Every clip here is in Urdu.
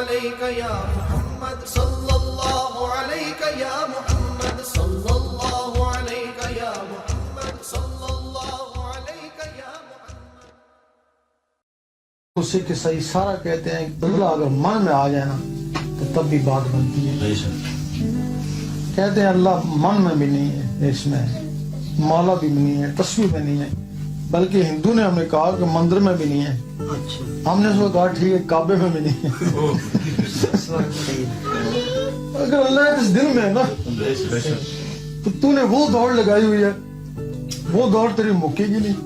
عليك يا محمد صلى الله عليك يا محمد صلى الله عليك يا محمد صلى الله عليك يا محمد. اسی کے صحیح سارا کہتے ہیں بدلہ اگر من میں آ جائے نا تو تب بھی بات بنتی ہے. کہتے ہیں اللہ من میں بھی نہیں ہے، اس میں مالا بھی نہیں ہے، تصویر میں نہیں ہے، بلکہ ہندو نے ہمیں کہا کہ مندر میں بھی نہیں ہے. ہم نے اس کو کہا ٹھیک ہے کعبے میں بھی نہیں ہے. اگر اللہ اس دل میں ہے نا تو نے وہ دوڑ لگائی ہوئی ہے، وہ دوڑ تیری مکے گی نہیں،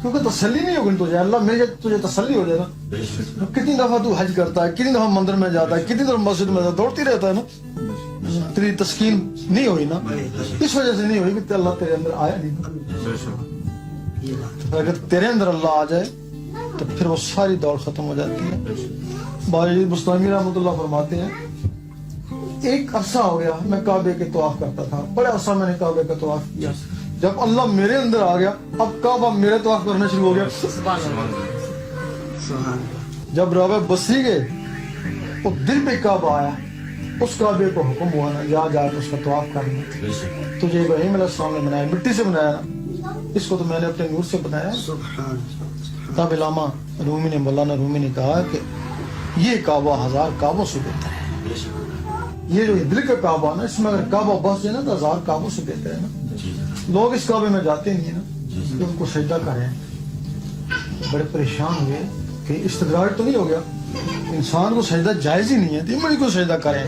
کیونکہ تسلی نہیں ہوگی تجھے. اللہ میرے تجھے تسلی ہو جائے نا. کتنی دفعہ تو حج کرتا ہے، کتنی دفعہ مندر میں جاتا ہے، کتنی دفعہ مسجد میں جاتا ہے، دوڑتی رہتا ہے نا. تیری تسکین نہیں ہوئی نا، اس وجہ سے نہیں ہوئی کہ اللہ تیرے اندر آیا نہیں. اگر تیرے اندر اللہ آ جائے تو پھر وہ ساری دوڑ ختم ہو جاتی ہے. باجی بستانی رحمۃ اللہ فرماتے ہیں ایک عرصہ ہو گیا میں کعبے کے طواف کرتا تھا، بڑے عرصہ میں نے کعبے کا طواف کیا. جب اللہ میرے اندر آ گیا اب کعبہ میرے طواف کرنا شروع ہو گیا. جب رابع بصری گئے وہ دل پہ کعبہ آیا، اس کعبے کو حکم ہوا نا جا کے اس کا طواف کرنا. تجھے ابراہیم علیہ السلام نے بنایا، مٹی سے بنایا نا، اس کو تو میں نے اپنے نور سے بنایا. تب علامہ رومی نے مولانا رومی نے کہا کہ یہ کعبہ 1000 کعبوں سے بہتر ہے. یہ جو دل کا کعبہ نا، اس میں اگر کعبہ بس جائے نا تو 1000 کعبوں سے بہتر ہے نا. لوگ اس کعبے میں جاتے نہیں ہیں نا کہ ان کو سجدہ کریں. بڑے پریشان ہوئے کہ استدراج تو نہیں ہو گیا، انسان کو سجدہ جائز ہی نہیں ہے تو مجھ کو سجدہ کریں.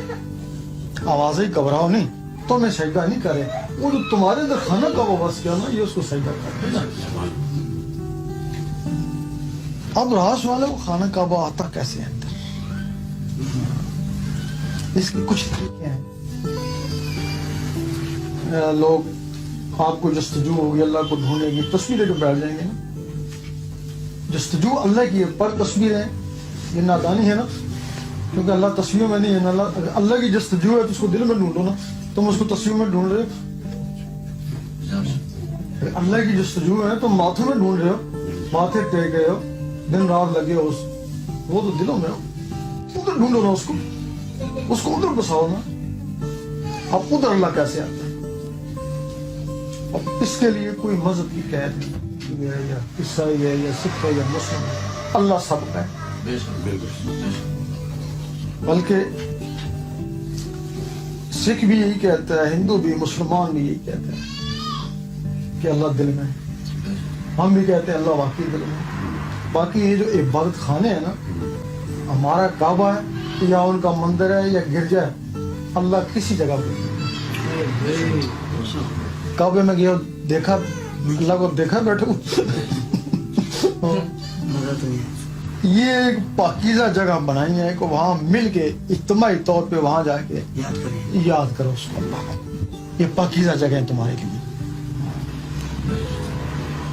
آوازیں گھبراؤ نہیں تو میں سجدہ نہیں کریں. وہ جو تمہارے اندر خانہ کعبہ بس گیا نا یہ اس کو سجدہ کرتے نا. اب رہا سوال ہے وہ خانہ کعبہ آتا کیسے ہے اندر؟ اس کے کچھ طریقے ہیں. لوگ آپ کو جستجو ہوگی اللہ کو ڈھونڈنے کی، تصویریں کے بیٹھ جائیں گے نا. جستجو اللہ کی ہے پر تصویر ہے یہ نادانی ہے نا، کیونکہ اللہ تصویر میں نہیں ہے نا. اللہ کی جستجو ہے تو اس کو دل میں ڈھونڈو نا، تم اس کو تصویر میں ڈھونڈ رہے ہو. اللہ کی جستجو ہے تو ماتھے میں ڈھونڈ رہے ہو، ماتھے ٹیک گئے ہو، دن رات لگے ہو، وہ تو دلوں میں ہو. ادھر ڈھونڈو نا اس کو ادھر بساؤ نا. اب ادھر اللہ کیسے آتا ہے؟ اب اس کے لیے کوئی مذہب کی قید نہیں، یا عیسائی ہے یا سکھ ہے یا مسلم ہے، اللہ سب کا ہے. بلکہ سکھ بھی یہی کہتا ہے، ہندو بھی، مسلمان بھی یہی کہتا ہے کہ اللہ دل میں ہے. ہم بھی کہتے ہیں اللہ واقعی دل میں ہے. باقی یہ جو عبادت خانے ہیں نا، ہمارا کعبہ ہے یا ان کا مندر ہے یا گرجا ہے، اللہ کسی جگہ پہ کعبے میں گیا دیکھا اللہ کو دیکھا بیٹھو. یہ ایک پاکیزہ جگہ بنائی ہے کہ وہاں مل کے اجتماعی طور پہ وہاں جا کے یاد کرو اس کو. اللہ کو یہ پاکیزہ جگہ ہے تمہارے لیے.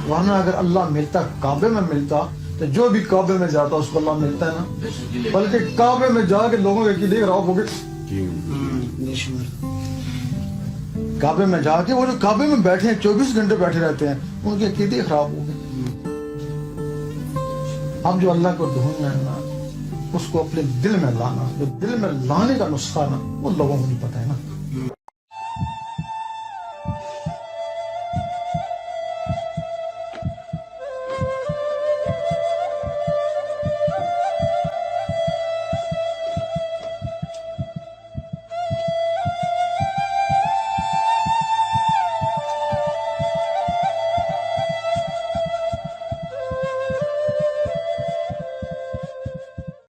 ورنہ اگر اللہ ملتا کعبے میں ملتا تو جو بھی کعبے میں جاتا اس کو اللہ ملتا ہے نا. بلکہ کعبے میں جا کے لوگوں کے عقیدے خراب ہو گئے. کعبے میں جا کے وہ جو کعبے میں بیٹھے ہیں 24 گھنٹے بیٹھے رہتے ہیں ان کے عقیدے خراب ہو گئے. اب جو اللہ کو ڈھونڈنا ہے نا اس کو اپنے دل میں لانا، جو دل میں لانے کا نسخہ نا وہ لوگوں کو نہیں پتا ہے نا.